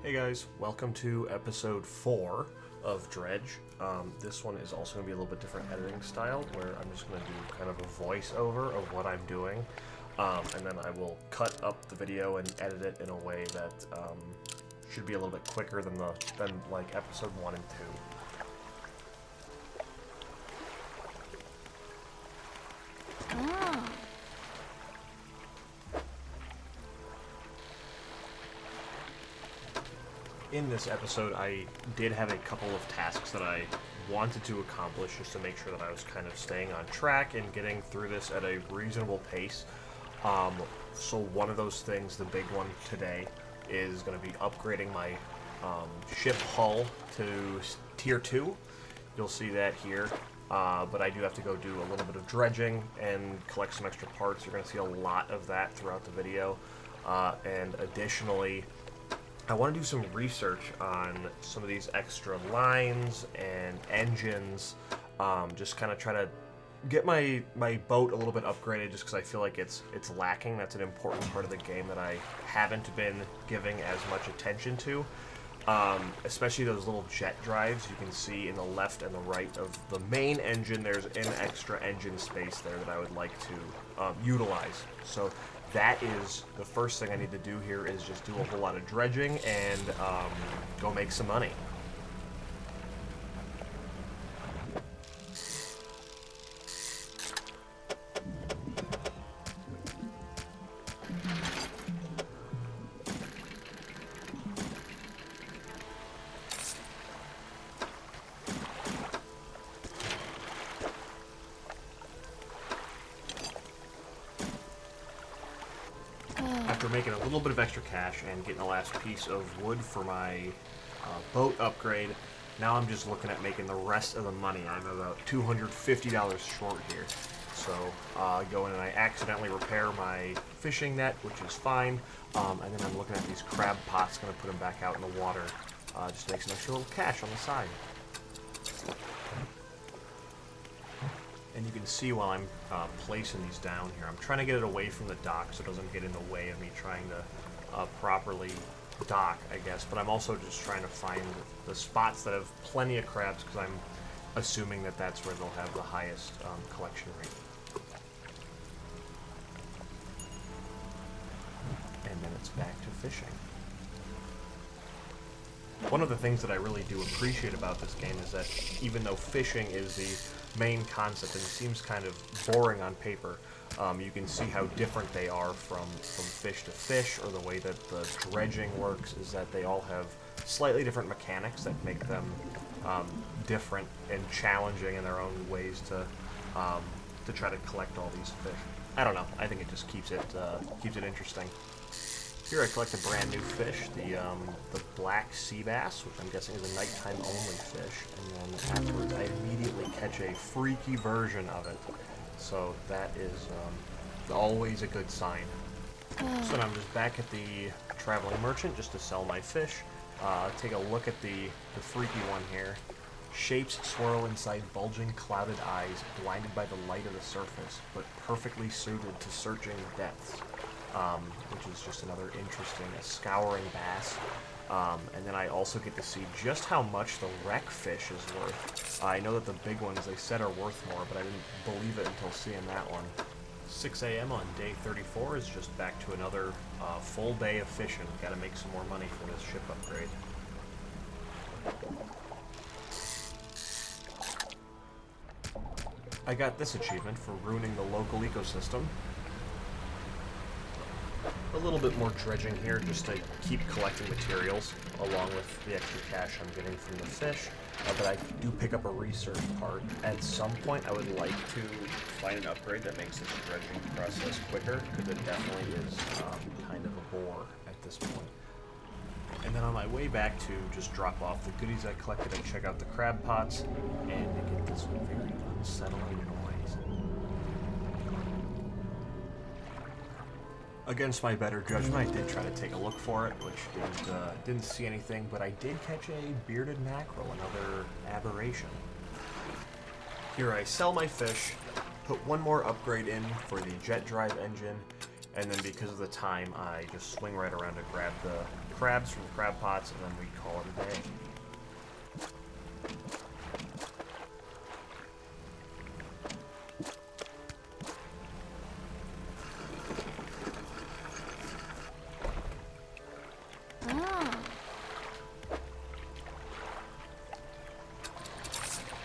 Hey guys, welcome to episode 4 of Dredge. This one is also going to be a little bit different editing style, where I'm just going to do kind of a voiceover of what I'm doing, and then I will cut up the video and edit it in a way that should be a little bit quicker than like episode 1 and 2. In this episode, I did have a couple of tasks that I wanted to accomplish just to make sure that I was kind of staying on track and getting through this at a reasonable pace. So one of those things, the big one today, is going to be upgrading my ship hull to Tier 2. You'll see that here. But I do have to go do a little bit of dredging and collect some extra parts. You're going to see a lot of that throughout the video. And additionally, I want to do some research on some of these extra lines and engines, just kind of try to get my boat a little bit upgraded just because I feel like it's lacking. That's an important part of the game that I haven't been giving as much attention to, especially those little jet drives. You can see in the left and the right of the main engine there's an extra engine space there that I would like to utilize. So that is the first thing I need to do here, is just do a whole lot of dredging and go make some money. After making a little bit of extra cash and getting the last piece of wood for my boat upgrade, now I'm just looking at making the rest of the money. I'm about $250 short here. So I go in and I accidentally repair my fishing net, which is fine. And then I'm looking at these crab pots, going to put them back out in the water, just to make some extra little cash on the side. And you can see while I'm placing these down here, I'm trying to get it away from the dock so it doesn't get in the way of me trying to properly dock, I guess. But I'm also just trying to find the spots that have plenty of crabs, because I'm assuming that that's where they'll have the highest collection rate. And then it's back to fishing. One of the things that I really do appreciate about this game is that even though fishing is the main concept and it seems kind of boring on paper, you can see how different they are from fish to fish, or the way that the dredging works is that they all have slightly different mechanics that make them different and challenging in their own ways to try to collect all these fish. I don't know. I think it just keeps it interesting. Here I collect a brand new fish, the black sea bass, which I'm guessing is a nighttime only fish, and then afterwards I immediately catch a freaky version of it. So that is always a good sign. So now I'm just back at the traveling merchant just to sell my fish. Take a look at the freaky one here. Shapes swirl inside bulging, clouded eyes, blinded by the light of the surface, but perfectly suited to searching depths. Which is just another interesting, a scouring bass. And then I also get to see just how much the wreck fish is worth. I know that the big ones, they said, are worth more, but I didn't believe it until seeing that one. 6 a.m. on day 34 is just back to another full day of fishing. Gotta make some more money for this ship upgrade. I got this achievement for ruining the local ecosystem. A little bit more dredging here just to keep collecting materials along with the extra cash I'm getting from the fish. But I do pick up a research part. At some point I would like to find an upgrade that makes this dredging process quicker, because it definitely is kind of a bore at this point. And then on my way back to just drop off the goodies I collected and check out the crab pots, and get this very unsettling noise. Against my better judgment, I did try to take a look for it, which didn't see anything, but I did catch a bearded mackerel, another aberration. Here I sell my fish, put one more upgrade in for the jet drive engine, and then because of the time, I just swing right around to grab the crabs from the crab pots, and then we call it a day.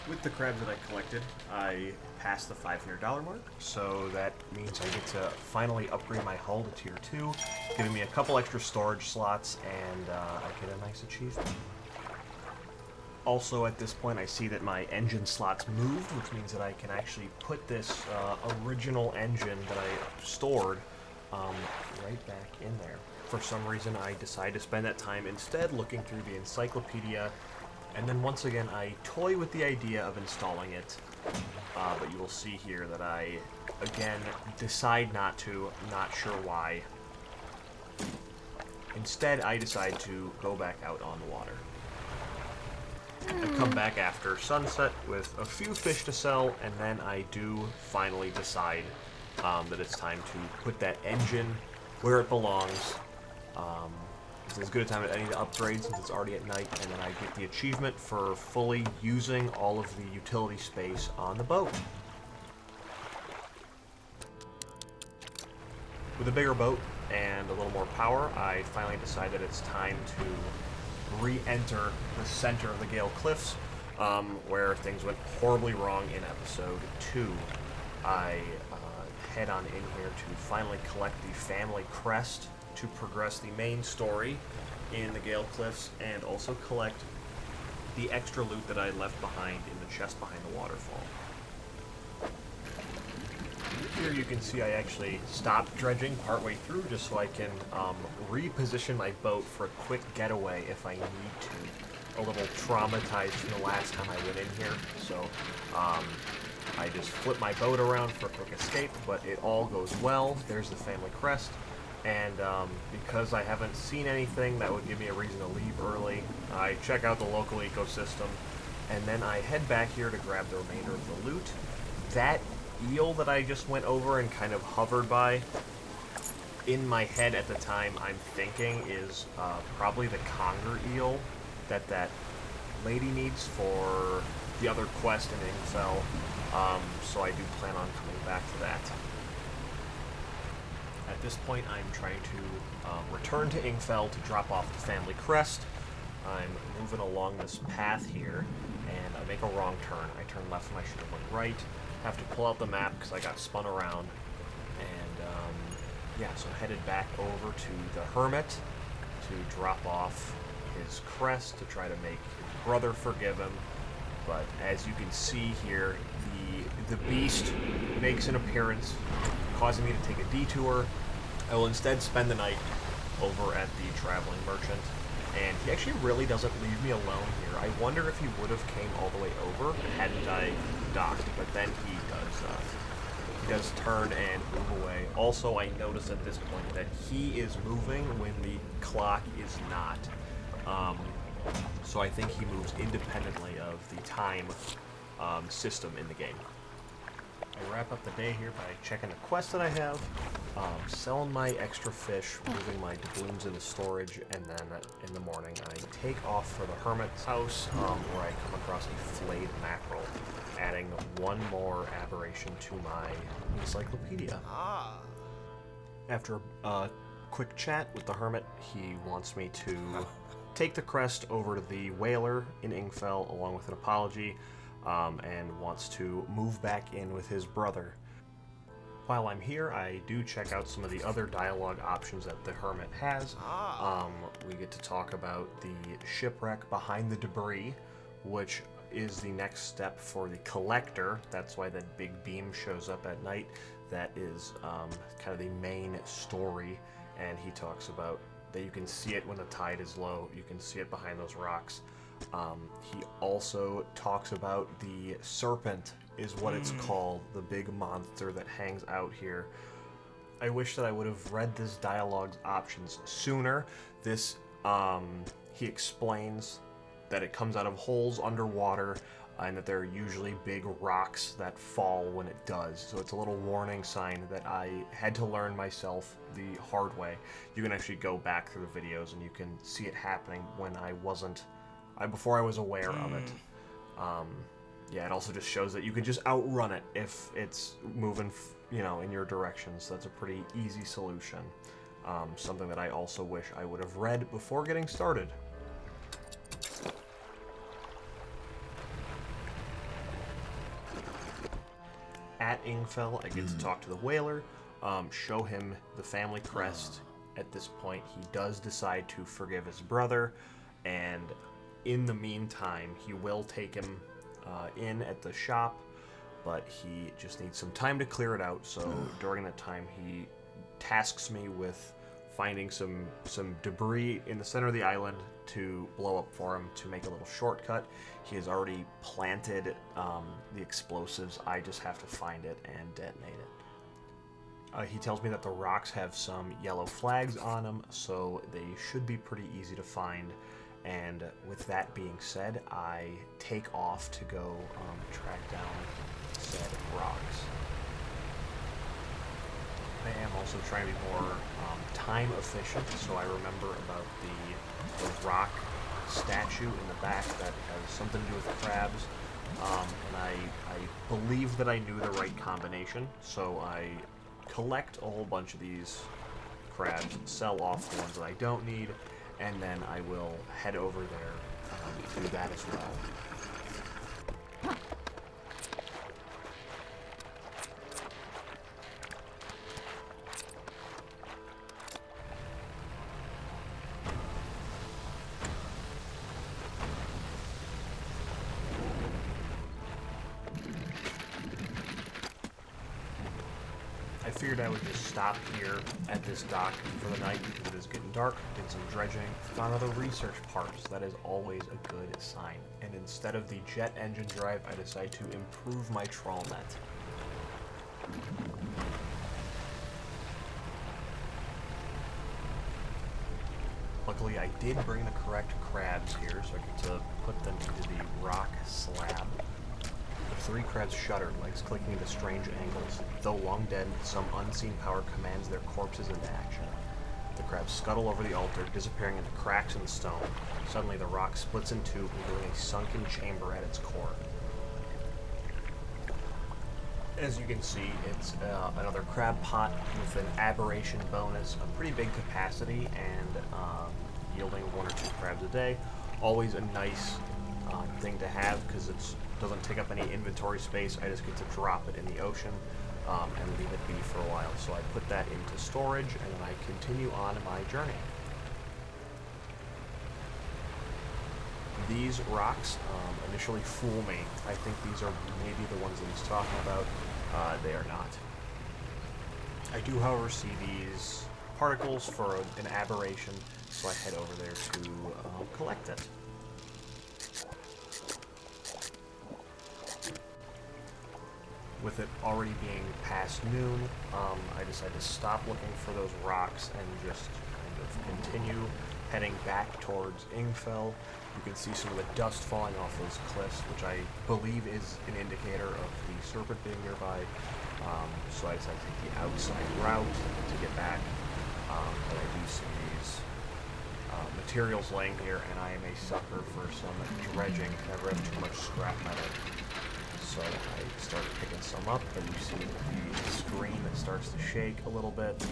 With the crabs that I collected, I passed the $500 mark, so that means I get to finally upgrade my hull to Tier 2, giving me a couple extra storage slots, and I get a nice achievement. Also, at this point, I see that my engine slots moved, which means that I can actually put this original engine that I stored right back in there. For some reason, I decided to spend that time instead looking through the encyclopedia. And then once again, I toy with the idea of installing it, but you will see here that I, again, decide not to, not sure why. Instead, I decide to go back out on the water. I come back after sunset with a few fish to sell, and then I do finally decide that it's time to put that engine where it belongs. It's as good a time as any to upgrade since it's already at night, and then I get the achievement for fully using all of the utility space on the boat. With a bigger boat and a little more power, I finally decide that it's time to re-enter the center of the Gale Cliffs, where things went horribly wrong in episode 2. I head on in here to finally collect the family crest to progress the main story in the Gale Cliffs, and also collect the extra loot that I left behind in the chest behind the waterfall. Here you can see I actually stopped dredging partway through just so I can reposition my boat for a quick getaway if I need to. A little traumatized from the last time I went in here, so I just flip my boat around for a quick escape, but it all goes well. There's the family crest. And because I haven't seen anything that would give me a reason to leave early, I check out the local ecosystem, and then I head back here to grab the remainder of the loot. That eel that I just went over and kind of hovered by, in my head at the time I'm thinking is probably the conger eel that lady needs for the other quest in Ingfell, so I do plan on coming back to that. At this point, I'm trying to return to Ingfell to drop off the family crest. I'm moving along this path here, and I make a wrong turn. I turn left when I should have went right. Have to pull out the map because I got spun around. And, yeah, so headed back over to the Hermit to drop off his crest to try to make his brother forgive him. But as you can see here, the beast makes an appearance, causing me to take a detour. I will instead spend the night over at the Traveling Merchant, and he actually really doesn't leave me alone here. I wonder if he would have came all the way over hadn't I docked, but then he does turn and move away. Also, I notice at this point that he is moving when the clock is not. So I think he moves independently of the time system in the game. I wrap up the day here by checking the quest that I have, selling my extra fish, moving my doubloons into storage, and then in the morning I take off for the Hermit's house, where I come across a flayed mackerel, adding one more aberration to my encyclopedia. After a quick chat with the Hermit, he wants me to take the crest over to the whaler in Ingfell along with an apology, and wants to move back in with his brother. While I'm here, I do check out some of the other dialogue options that the Hermit has. We get to talk about the shipwreck behind the debris, which is the next step for the Collector. That's why that big beam shows up at night. That is kind of the main story, and he talks about that you can see it when the tide is low. You can see it behind those rocks. He also talks about the Serpent, is what it's called, the big monster that hangs out here. I wish that I would have read this dialogue's options sooner. This, he explains that it comes out of holes underwater, and that there are usually big rocks that fall when it does. So it's a little warning sign that I had to learn myself the hard way. You can actually go back through the videos and you can see it happening when before I was aware of it. Yeah, it also just shows that you can just outrun it if it's moving, in your direction. So that's a pretty easy solution. Something that I also wish I would have read before getting started. At Ingfell, I get to talk to the whaler, show him the family crest. At this point, he does decide to forgive his brother, and in the meantime, he will take him in at the shop, but he just needs some time to clear it out. So during that time, he tasks me with finding some debris in the center of the island to blow up for him to make a little shortcut. He has already planted the explosives. I just have to find it and detonate it. He tells me that the rocks have some yellow flags on them, so they should be pretty easy to find. And with that being said, I take off to go track down said rocks. I am also trying to be more time efficient, so I remember about the rock statue in the back that has something to do with crabs, and I believe that I knew the right combination, so I collect a whole bunch of these crabs, sell off the ones that I don't need, and then I will head over there to do that as well. I figured I would just stop here at this dock for the night because it is getting dark, did some dredging, found other research parts. That is always a good sign. And instead of the jet engine drive, I decide to improve my trawl net. Luckily, I did bring the correct crabs here, so I get to put them into the rock slab. The 3 crabs shuddered, legs clicking into strange angles. Though long dead, some unseen power commands their corpses into action. The crabs scuttle over the altar, disappearing into cracks in the stone. Suddenly, the rock splits in two, revealing a sunken chamber at its core. As you can see, it's another crab pot with an aberration bonus, a pretty big capacity, and yielding 1 or 2 crabs a day. Always a nice thing to have because it doesn't take up any inventory space. I just get to drop it in the ocean and leave it be for a while. So I put that into storage, and then I continue on my journey. These rocks initially fool me. I think these are maybe the ones that he's talking about. They are not. I do, however, see these particles for an aberration, so I head over there to collect it. With it already being past noon, I decide to stop looking for those rocks and just kind of continue heading back towards Ingfell. You can see some of the dust falling off those cliffs, which I believe is an indicator of the serpent being nearby. So I decided to take the outside route to get back. But I do see these materials laying here, and I am a sucker for some dredging. Never have too much scrap metal. So I start picking some up, and you see the screen that starts to shake a little bit.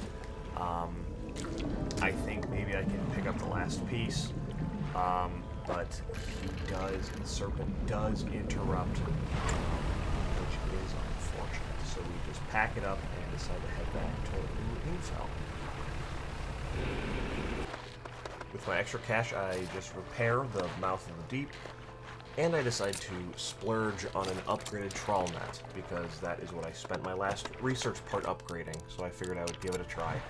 I think maybe I can pick up the last piece, but the serpent does interrupt, which is unfortunate. So we just pack it up and decide to head back toward Ingfell. With my extra cash, I just repair the mouth of the deep, and I decide to splurge on an upgraded trawl net, because that is what I spent my last research part upgrading, so I figured I would give it a try.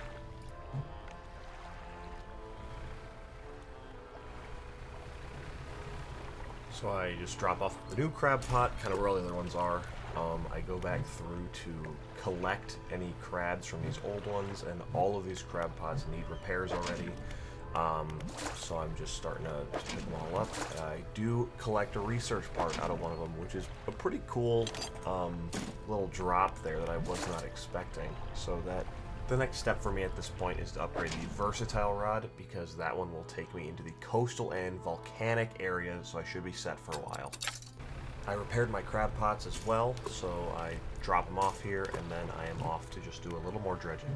So I just drop off the new crab pot, kind of where all the other ones are. I go back through to collect any crabs from these old ones, and all of these crab pots need repairs already. So I'm just starting to pick them all up. I do collect a research part out of one of them, which is a pretty cool little drop there that I was not expecting. So that the next step for me at this point is to upgrade the versatile rod, because that one will take me into the coastal and volcanic areas, so I should be set for a while. I repaired my crab pots as well, so I drop them off here, and then I am off to just do a little more dredging.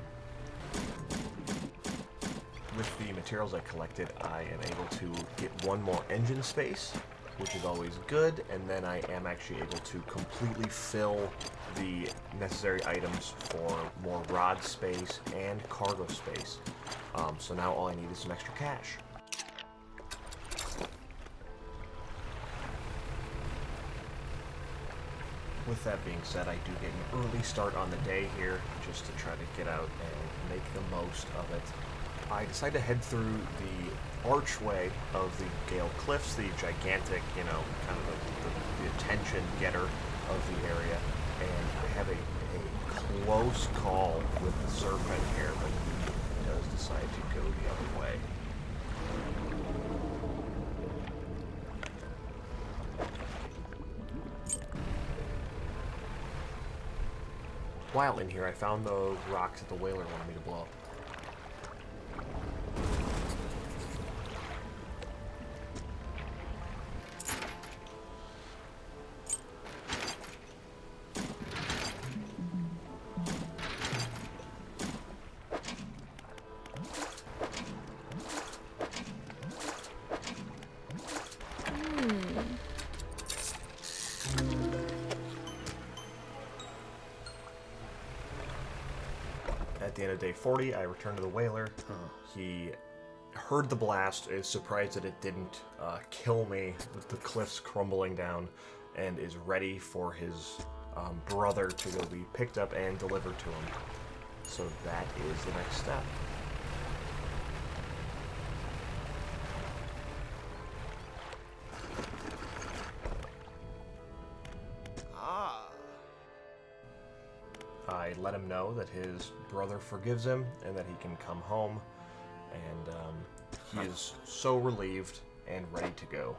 With the materials I collected, I am able to get one more engine space, which is always good, and then I am actually able to completely fill the necessary items for more rod space and cargo space. So now all I need is some extra cash. With that being said, I do get an early start on the day here, just to try to get out and make the most of it. I decide to head through the archway of the Gale Cliffs, the gigantic, you know, kind of the attention getter of the area, and I have a close call with the serpent here, but he does decide to go the other way. While in here, I found the rocks that the whaler wanted me to blow up. At the end of day 40, I returned to the whaler. He heard the blast, is surprised that it didn't kill me with the cliffs crumbling down, and is ready for his brother to go be picked up and delivered to him. So that is the next step. I let him know that his brother forgives him and that he can come home, and he is so relieved and ready to go.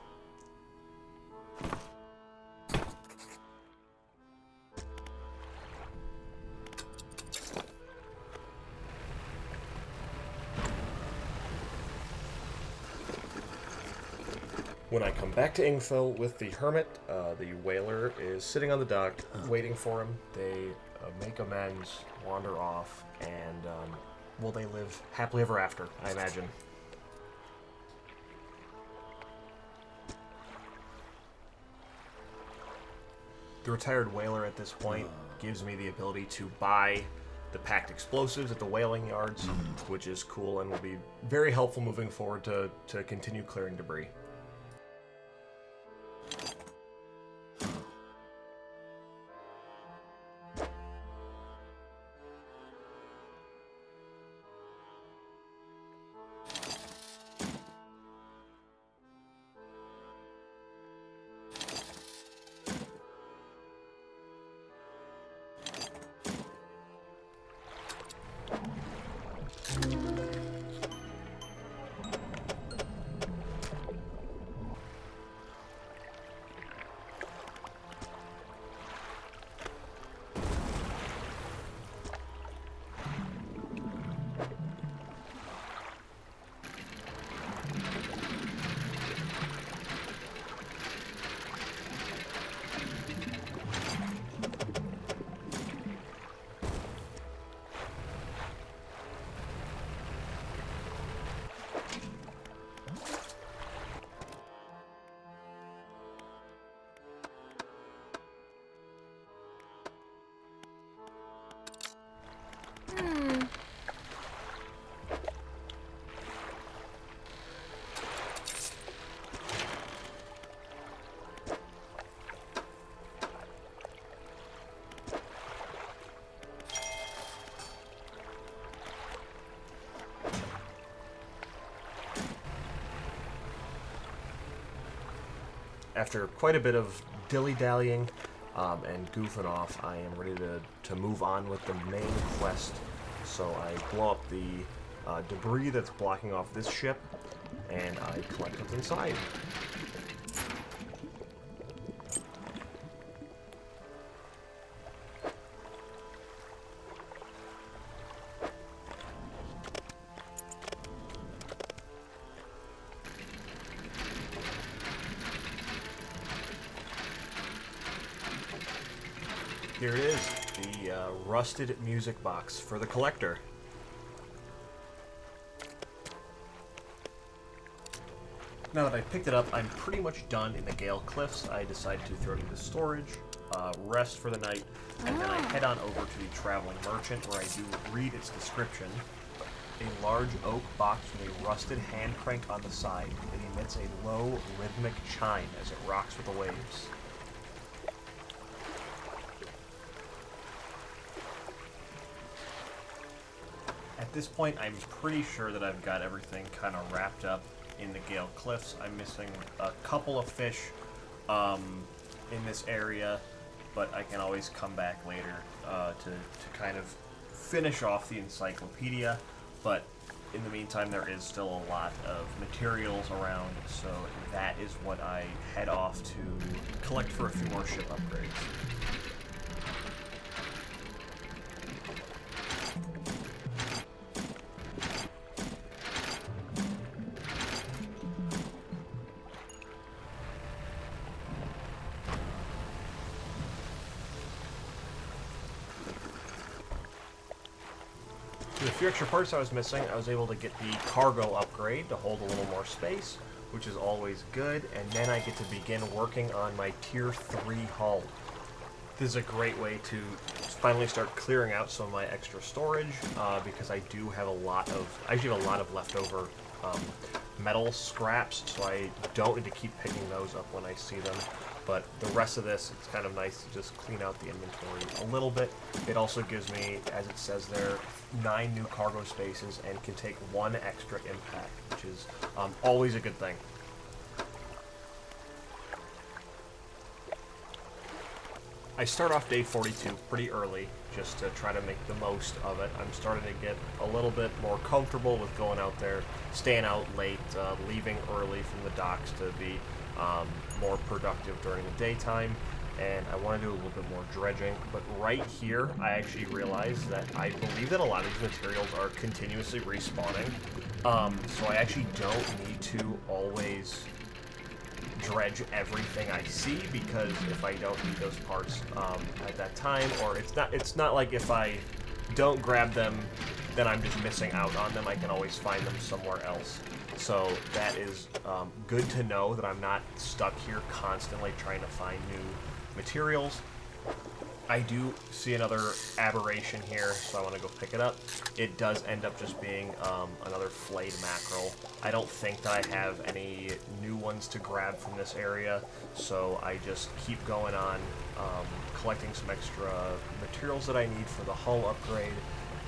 When I come back to Ingfell with the hermit, the whaler is sitting on the dock waiting for him. They make amends, wander off, and well, they live happily ever after, I imagine. The retired whaler at this point gives me the ability to buy the packed explosives at the whaling yards, which is cool and will be very helpful moving forward to continue clearing debris. After quite a bit of dilly-dallying and goofing off, I am ready to move on with the main quest. So I blow up the debris that's blocking off this ship, and I collect what's inside. Here it is, the rusted music box for the collector. Now that I picked it up, I'm pretty much done in the Gale Cliffs. I decided to throw it into storage, rest for the night, and then I head on over to the Traveling Merchant, where I do read its description. A large oak box with a rusted hand crank on the side. It emits a low, rhythmic chime as it rocks with the waves. At this point, I'm pretty sure that I've got everything kind of wrapped up in the Gale Cliffs. I'm missing a couple of fish in this area, but I can always come back later to kind of finish off the encyclopedia. But in the meantime, there is still a lot of materials around, so that is what I head off to collect for a few more ship upgrades. With a few extra parts I was missing, I was able to get the cargo upgrade to hold a little more space, which is always good, and then I get to begin working on my Tier 3 hull. This is a great way to finally start clearing out some of my extra storage, because I do have I actually have a lot of leftover metal scraps, so I don't need to keep picking those up when I see them. But the rest of this, it's kind of nice to just clean out the inventory a little bit. It also gives me, as it says there, 9 new cargo spaces and can take 1 extra impact, which is always a good thing. I start off day 42 pretty early, just to try to make the most of it. I'm starting to get a little bit more comfortable with going out there, staying out late, leaving early from the docks to be more productive during the daytime, and I want to do a little bit more dredging. But right here, I actually realized that I believe that a lot of these materials are continuously respawning, so I actually don't need to always dredge everything I see, because if I don't need those parts at that time, or it's not like if I don't grab them, then I'm just missing out on them. I can always find them somewhere else. So that is good to know, that I'm not stuck here constantly trying to find new materials. I do see another aberration here, so I want to go pick it up. It does end up just being another flayed mackerel. I don't think that I have any new ones to grab from this area, so I just keep going on collecting some extra materials that I need for the hull upgrade,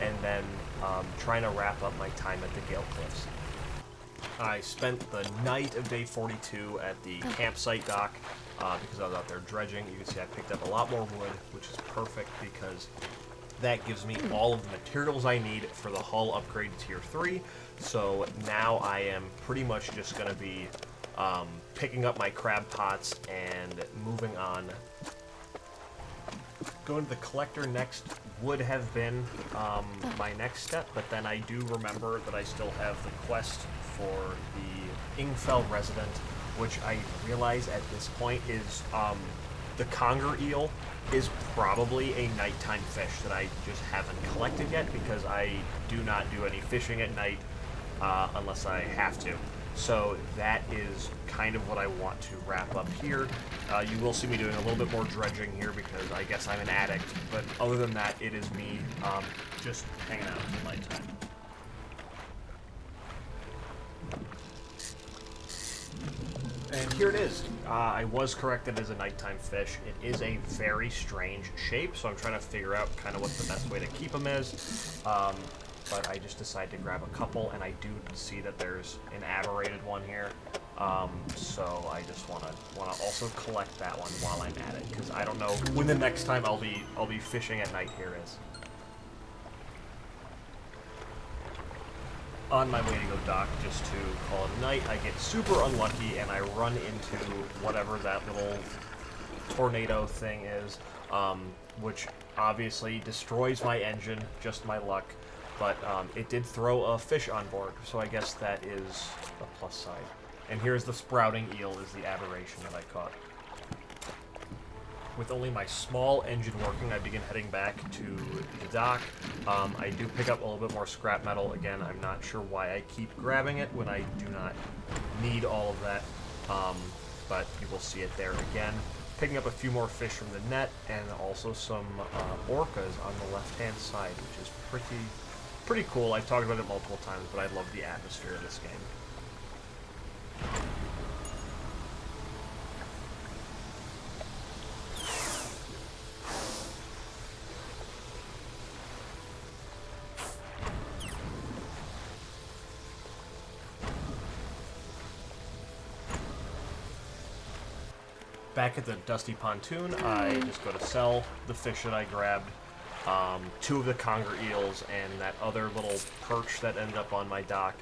and then trying to wrap up my time at the Gale Cliffs. I spent the night of day 42 at the campsite dock because I was out there dredging. You can see I picked up a lot more wood, which is perfect because that gives me all of the materials I need for the hull upgrade to Tier 3. So now I am pretty much just going to be picking up my crab pots and moving on. Going to the collector next would have been my next step, but then I do remember that I still have the quest for the Ingfell resident, which I realize at this point is the conger eel is probably a nighttime fish that I just haven't collected yet, because I do not do any fishing at night unless I have to. So that is kind of what I want to wrap up here. You will see me doing a little bit more dredging here because I guess I'm an addict, but other than that, it is me just hanging out until nighttime. And here it is. I was correct, it is a nighttime fish. It is a very strange shape, so I'm trying to figure out kind of what the best way to keep them is. But I just decided to grab a couple, and I do see that there's an aberrated one here. So I just want to also collect that one while I'm at it, because I don't know when the next time I'll be fishing at night here is. On my way to go dock just to call it a night, I get super unlucky and I run into whatever that little tornado thing is, which obviously destroys my engine, just my luck, but it did throw a fish on board, so I guess that is a plus side. And here's the sprouting eel is the aberration that I caught. With only my small engine working, I begin heading back to the dock. I do pick up a little bit more scrap metal. Again, I'm not sure why I keep grabbing it when I do not need all of that, but you will see it there again. Picking up a few more fish from the net, and also some orcas on the left-hand side, which is pretty cool. I've talked about it multiple times, but I love the atmosphere of this game. Back at the Dusty Pontoon, I just go to sell the fish that I grabbed, 2 of the conger eels, and that other little perch that ended up on my dock.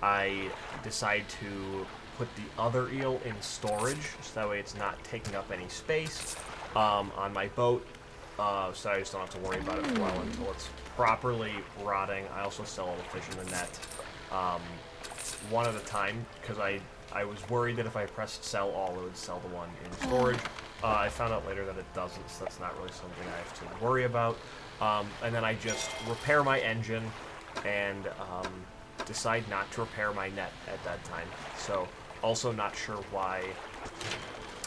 I decide to put the other eel in storage, so that way it's not taking up any space on my boat, so I just don't have to worry about it for a while until it's properly rotting. I also sell all the fish in the net one at a time, because I was worried that if I pressed sell all, it would sell the one in storage. I found out later that it doesn't, so that's not really something I have to worry about. And then I just repair my engine and decide not to repair my net at that time. So, also not sure why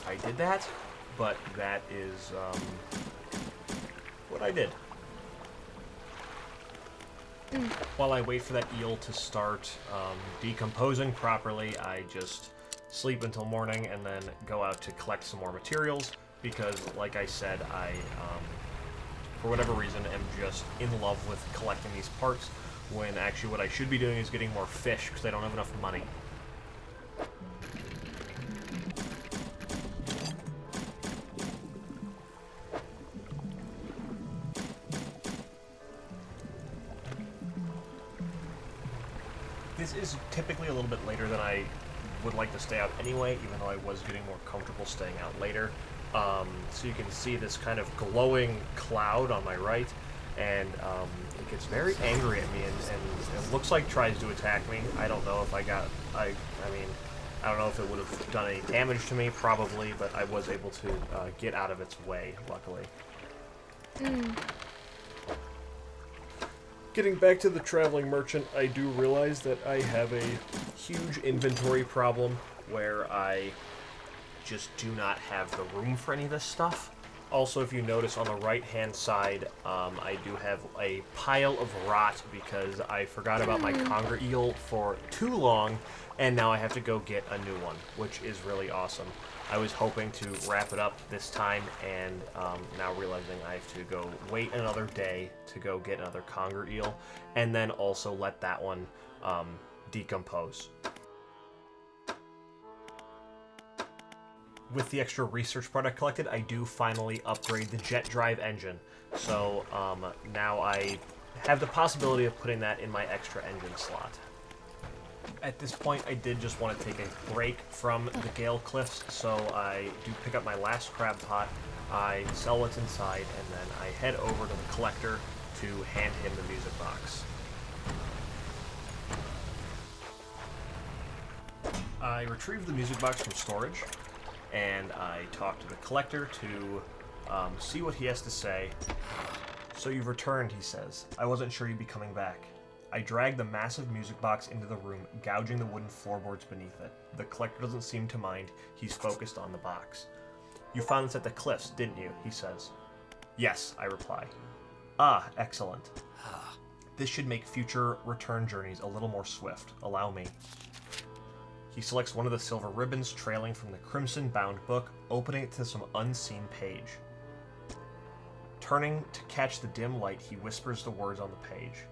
I did that, but that is what I did. While I wait for that eel to start decomposing properly, I just sleep until morning and then go out to collect some more materials because, like I said, I, for whatever reason, am just in love with collecting these parts when actually what I should be doing is getting more fish because I don't have enough money. This is typically a little bit later than I would like to stay out anyway, even though I was getting more comfortable staying out later. So you can see this kind of glowing cloud on my right, and it gets very angry at me, and it looks like tries to attack me. I don't know if I don't know if it would have done any damage to me, probably, but I was able to get out of its way, luckily. Getting back to the traveling merchant, I do realize that I have a huge inventory problem where I just do not have the room for any of this stuff. Also, if you notice on the right-hand side, I do have a pile of rot because I forgot about my conger eel for too long, and now I have to go get a new one, which is really awesome. I was hoping to wrap it up this time, and now realizing I have to go wait another day to go get another conger eel, and then also let that one decompose. With the extra research product collected, I do finally upgrade the jet drive engine. So now I have the possibility of putting that in my extra engine slot. At this point, I did just want to take a break from the Gale cliffs, so I do pick up my last crab pot, I sell what's inside, and then I head over to the collector to hand him the music box. I retrieve the music box from storage, and I talk to the collector to see what he has to say. "So you've returned," he says. "I wasn't sure you'd be coming back." I drag the massive music box into the room, gouging the wooden floorboards beneath it. The collector doesn't seem to mind. He's focused on the box. "You found this at the cliffs, didn't you?" he says. "Yes," I reply. "Ah, excellent. This should make future return journeys a little more swift. Allow me." He selects one of the silver ribbons trailing from the crimson-bound book, opening it to some unseen page. Turning to catch the dim light, he whispers the words on the page.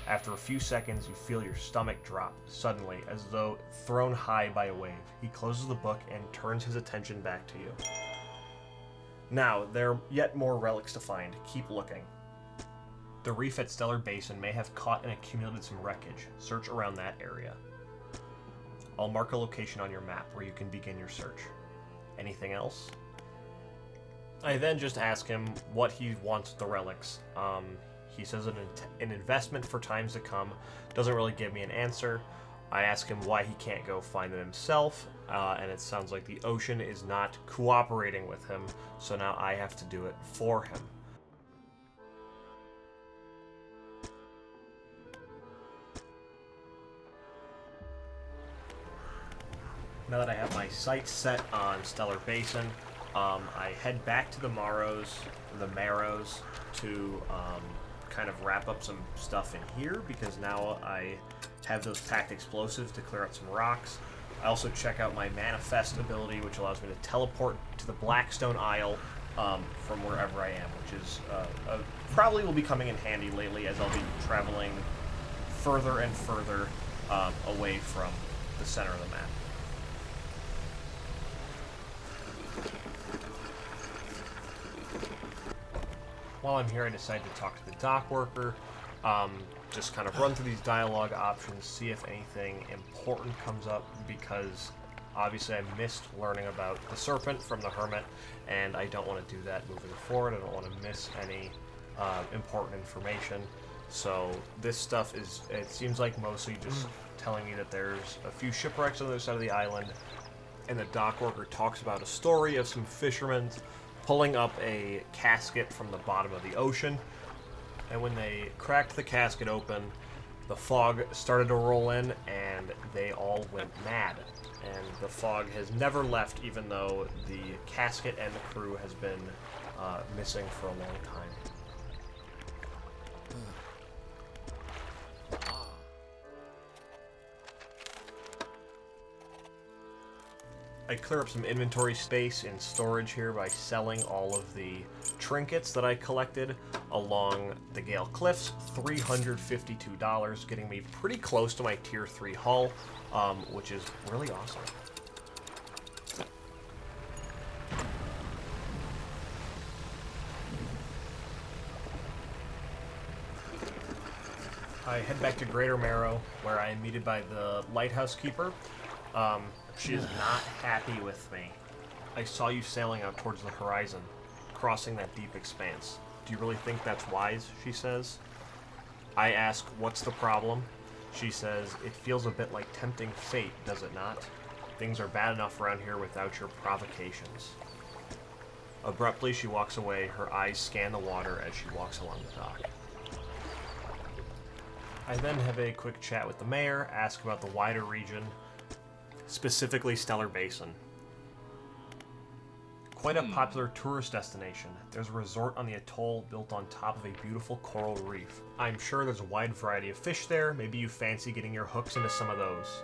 After a few seconds, you feel your stomach drop, suddenly, as though thrown high by a wave. He closes the book and turns his attention back to you. "Now, there are yet more relics to find. Keep looking." The reef at Stellar Basin may have caught and accumulated some wreckage. Search around that area. I'll mark a location on your map where you can begin your search. Anything else? I then just ask him what he wants with the relics. He says an investment for times to come. Doesn't really give me an answer. I ask him why he can't go find them himself, and it sounds like the ocean is not cooperating with him, so now I have to do it for him. Now that I have my sights set on Stellar Basin, I head back to the Marrows to kind of wrap up some stuff in here, because now I have those tact explosives to clear out some rocks. I also check out my Manifest ability, which allows me to teleport to the Blackstone Isle from wherever I am, which is probably will be coming in handy lately, as I'll be traveling further and further away from the center of the map. While I'm here, I decide to talk to the dock worker, just kind of run through these dialogue options, see if anything important comes up, because obviously I missed learning about the serpent from the hermit, and I don't want to do that moving forward. I don't want to miss any important information. So this stuff is, it seems like mostly just telling me that there's a few shipwrecks on the other side of the island, and the dock worker talks about a story of some fishermen pulling up a casket from the bottom of the ocean, and when they cracked the casket open, the fog started to roll in, and they all went mad. And the fog has never left, even though the casket and the crew has been missing for a long time. I clear up some inventory space in storage here by selling all of the trinkets that I collected along the Gale Cliffs, $352, getting me pretty close to my Tier 3 hull, which is really awesome. I head back to Greater Marrow, where I am meted by the lighthouse keeper. She is not happy with me. I saw you sailing out towards the horizon, crossing that deep expanse. Do you really think that's wise? She says. I ask, what's the problem? She says, it feels a bit like tempting fate, does it not? Things are bad enough around here without your provocations. Abruptly, she walks away. Her eyes scan the water as she walks along the dock. I then have a quick chat with the mayor, ask about the wider region, specifically Stellar Basin. Quite a popular tourist destination. There's a resort on the atoll built on top of a beautiful coral reef. I'm sure there's a wide variety of fish there. Maybe you fancy getting your hooks into some of those.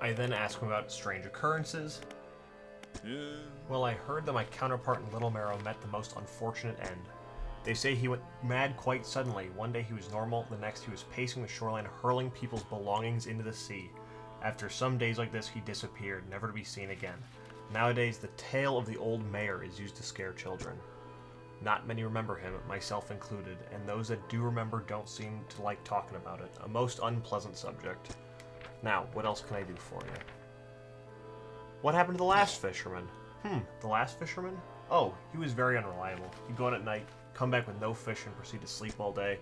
I then ask him about strange occurrences. Well, I heard that my counterpart in Little Marrow met the most unfortunate end. They say he went mad quite suddenly. One day he was normal, the next he was pacing the shoreline, hurling people's belongings into the sea. After some days like this, he disappeared, never to be seen again. Nowadays, the tale of the old mayor is used to scare children. Not many remember him, myself included, and those that do remember don't seem to like talking about it. A most unpleasant subject. Now, what else can I do for you? What happened to the last fisherman? The last fisherman? Oh, he was very unreliable. He'd go out at night, come back with no fish, and proceed to sleep all day.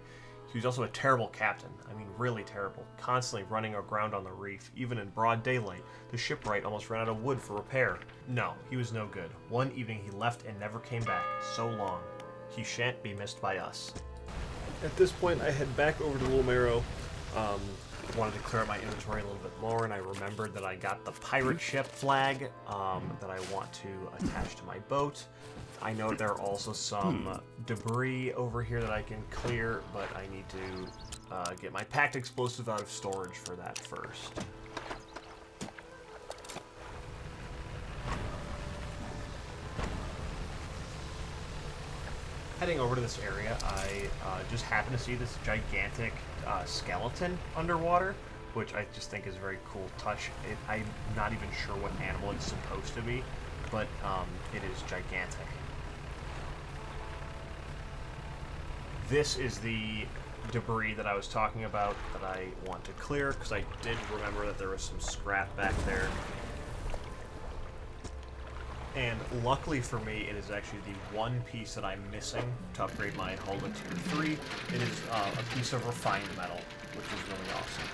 He was also a terrible captain. I mean, really terrible. Constantly running aground on the reef, even in broad daylight. The shipwright almost ran out of wood for repair. No, he was no good. One evening he left and never came back. So long. He shan't be missed by us. At this point, I head back over to Little Marrow. Wanted to clear up my inventory a little bit more, and I remembered that I got the pirate ship flag that I want to attach to my boat. I know there are also some debris over here that I can clear, but I need to get my packed explosive out of storage for that first. Heading over to this area, I just happen to see this gigantic skeleton underwater, which I just think is a very cool touch. I'm not even sure what animal it's supposed to be, but it is gigantic. This is the debris that I was talking about that I want to clear, because I did remember that there was some scrap back there. And luckily for me, it is actually the one piece that I'm missing to upgrade my hull to Tier 3. It is a piece of refined metal, which is really awesome.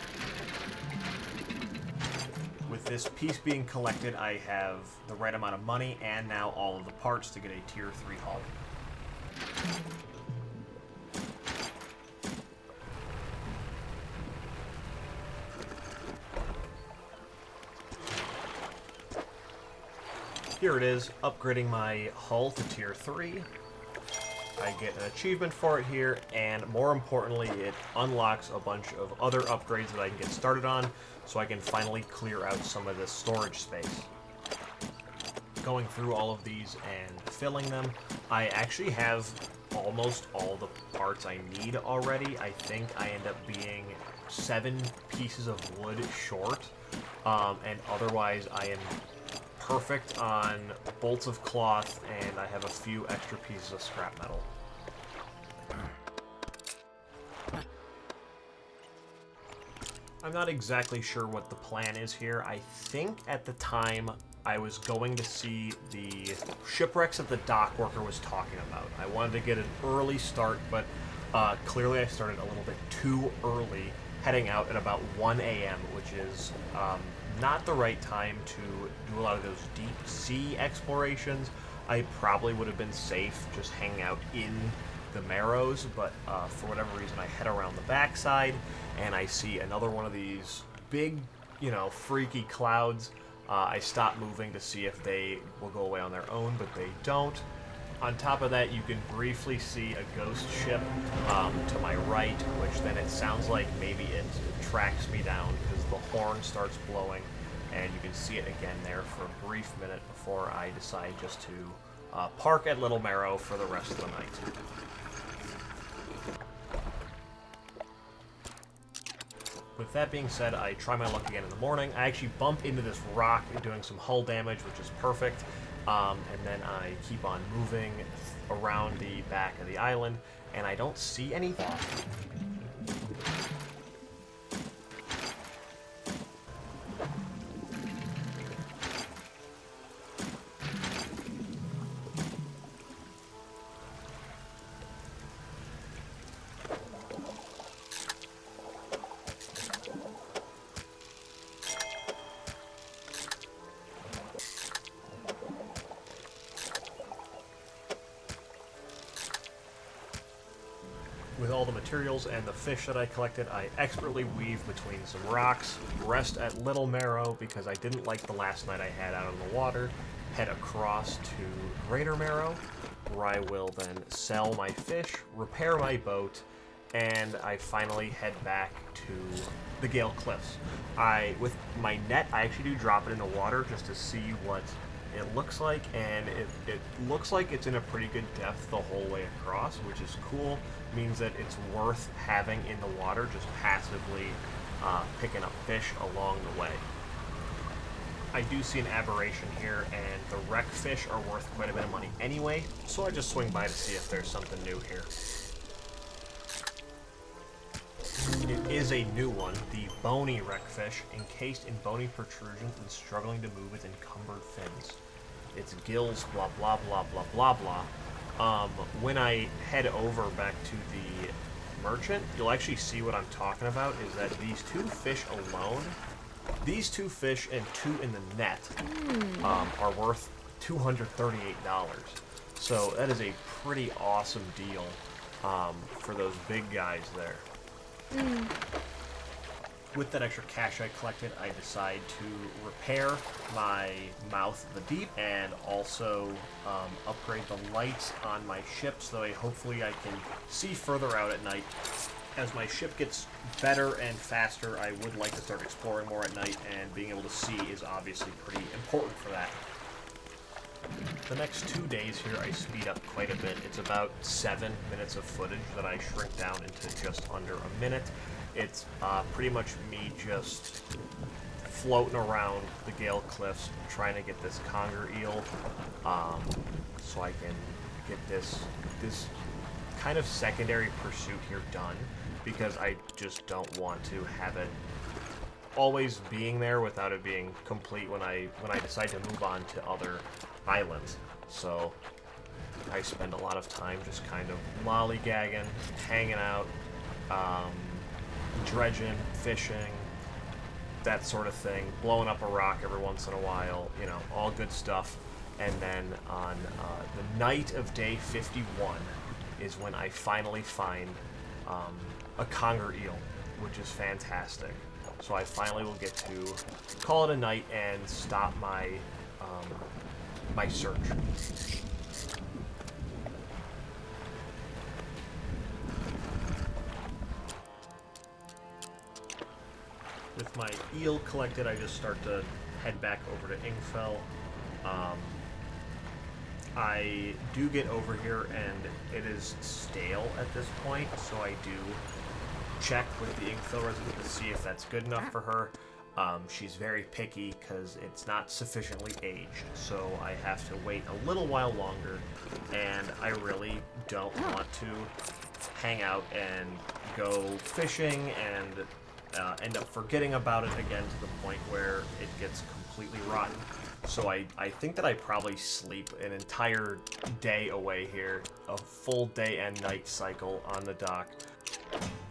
With this piece being collected, I have the right amount of money and now all of the parts to get a Tier 3 hull. Here it is, upgrading my hull to Tier 3. I get an achievement for it here, and more importantly, it unlocks a bunch of other upgrades that I can get started on, so I can finally clear out some of this storage space. Going through all of these and filling them, I actually have almost all the parts I need already. I think I end up being 7 pieces of wood short, and otherwise I am perfect on bolts of cloth, and I have a few extra pieces of scrap metal. I'm not exactly sure what the plan is here. I think at the time I was going to see the shipwrecks that the dock worker was talking about. I wanted to get an early start, but clearly I started a little bit too early, heading out at about 1 a.m., which is not the right time to do a lot of those deep sea explorations. I probably would have been safe just hanging out in the Marrows, but for whatever reason I head around the backside and I see another one of these big, freaky clouds. I stop moving to see if they will go away on their own, but they don't. On top of that, you can briefly see a ghost ship to my right, which then it sounds like maybe it tracks me down because the horn starts blowing, and you can see it again there for a brief minute before I decide just to park at Little Marrow for the rest of the night. With that being said, I try my luck again in the morning. I actually bump into this rock doing some hull damage, which is perfect. And then I keep on moving around the back of the island, and I don't see anything. With all the materials and the fish that I collected, I expertly weave between some rocks, rest at Little Marrow because I didn't like the last night I had out on the water, head across to Greater Marrow, where I will then sell my fish, repair my boat, and I finally head back to the Gale Cliffs. With my net, I actually do drop it in the water just to see what it looks like, and it looks like it's in a pretty good depth the whole way across, which is cool. Means that it's worth having in the water, just passively picking up fish along the way. I do see an aberration here, and the wreck fish are worth quite a bit of money anyway, so I just swing by to see if there's something new here. It is a new one, the bony wreckfish, encased in bony protrusions and struggling to move with encumbered fins. Its gills, blah blah blah blah blah blah. When I head over back to the merchant, you'll actually see what I'm talking about, is that these 2 fish alone, these 2 fish and 2 in the net, are worth $238. So that is a pretty awesome deal for those big guys there. With that extra cash I collected, I decide to repair my Mouth of the Deep and also upgrade the lights on my ship so that hopefully I can see further out at night. As my ship gets better and faster, I would like to start exploring more at night, and being able to see is obviously pretty important for that. The next 2 days here I speed up quite a bit. It's about 7 minutes of footage that I shrink down into just under a minute. It's pretty much me just floating around the Gale Cliffs trying to get this conger eel so I can get this kind of secondary pursuit here done, because I just don't want to have it always being there without it being complete when I decide to move on to other islands. So I spend a lot of time just kind of lollygagging, hanging out, dredging, fishing, that sort of thing, blowing up a rock every once in a while, you know, all good stuff. And then on the night of day 51 is when I finally find a conger eel, which is fantastic. So I finally will get to call it a night and stop my my search. With my eel collected, I just start to head back over to Ingfell. I do get over here and it is stale at this point, so I do check with the Ingfell resident to see if that's good enough for her. She's very picky because it's not sufficiently aged, so I have to wait a little while longer, and I really don't want to hang out and go fishing and end up forgetting about it again to the point where it gets completely rotten. So I think that I probably sleep an entire day away here, a full day and night cycle on the dock,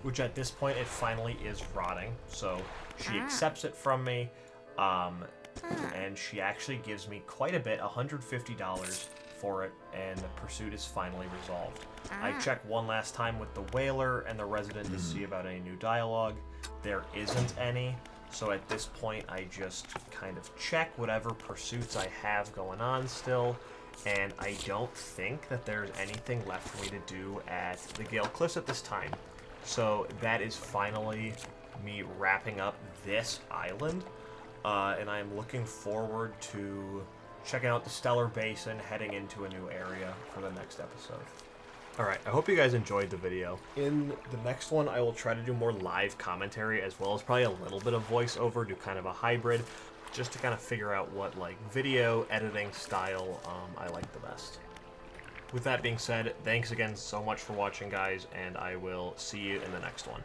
which at this point it finally is rotting. So she accepts it from me, and she actually gives me quite a bit, $150 for it, and the pursuit is finally resolved. I check one last time with the whaler and the resident to see about any new dialogue. There isn't any, so at this point I just kind of check whatever pursuits I have going on still, and I don't think that there's anything left for me to do at the Gale Cliffs at this time. So that is finally me wrapping up this island, and I'm looking forward to checking out the Stellar Basin, heading into a new area for the next episode. Alright, I hope you guys enjoyed the video. In the next one, I will try to do more live commentary, as well as probably a little bit of voiceover, do kind of a hybrid, just to kind of figure out what like video editing style I like the best. With that being said, thanks again so much for watching, guys, and I will see you in the next one.